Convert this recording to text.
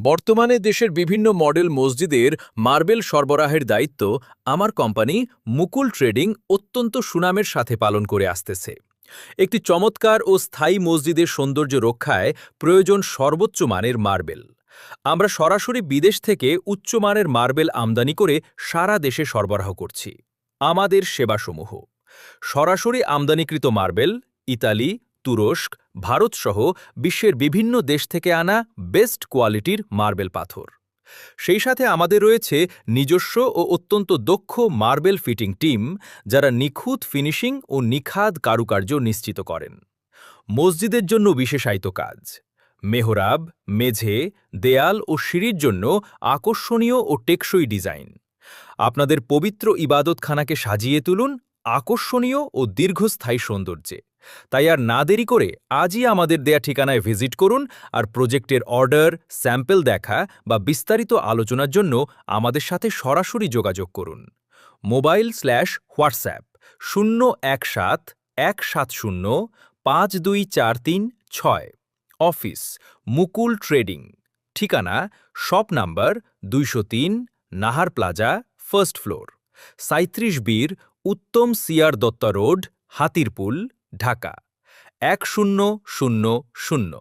বর্তমানে দেশের বিভিন্ন মডেল মসজিদের মার্বেল সরবরাহের দায়িত্ব আমার কোম্পানি মুকুল ট্রেডিং অত্যন্ত সুনামের সাথে পালন করে আসতেছে। একটি চমৎকার ও স্থায়ী মসজিদের সৌন্দর্য রক্ষায় প্রয়োজন সর্বোচ্চ মানের মার্বেল। আমরা সরাসরি বিদেশ থেকে উচ্চমানের মার্বেল আমদানি করে সারা দেশে সরবরাহ করছি। আমাদের সেবাসমূহ: সরাসরি আমদানিকৃত মার্বেল, ইতালি, তুরস্ক, ভারতসহ বিশ্বের বিভিন্ন দেশ থেকে আনা বেস্ট কোয়ালিটির মার্বেল পাথর। সেই সাথে আমাদের রয়েছে নিজস্ব ও অত্যন্ত দক্ষ মার্বেল ফিটিং টিম, যারা নিখুঁত ফিনিশিং ও নিখাদ কারুকার্য নিশ্চিত করেন। মসজিদের জন্য বিশেষায়িত কাজ: মেহরাব, মেঝে, দেয়াল ও সিঁড়ির জন্য আকর্ষণীয় ও টেকসই ডিজাইন। আপনাদের পবিত্র ইবাদতখানাকে সাজিয়ে তুলুন আকর্ষণীয় ও দীর্ঘস্থায়ী সৌন্দর্যে। তাই আর না দেরি করে আজই আমাদের দেয়া ঠিকানায় ভিজিট করুন, আর প্রজেক্টের অর্ডার, স্যাম্পল দেখা বা বিস্তারিত আলোচনার জন্য আমাদের সাথে সরাসরি যোগাযোগ করুন। মোবাইল/হোয়াটসঅ্যাপ 016-170-52436। অফিস: মুকুল ট্রেডিং। ঠিকানা: shop number 203, Nahar plaza, first floor, 37 বীর উত্তম সিআর দত্তা রোড, হাতিরপুল, ঢাকা 1000।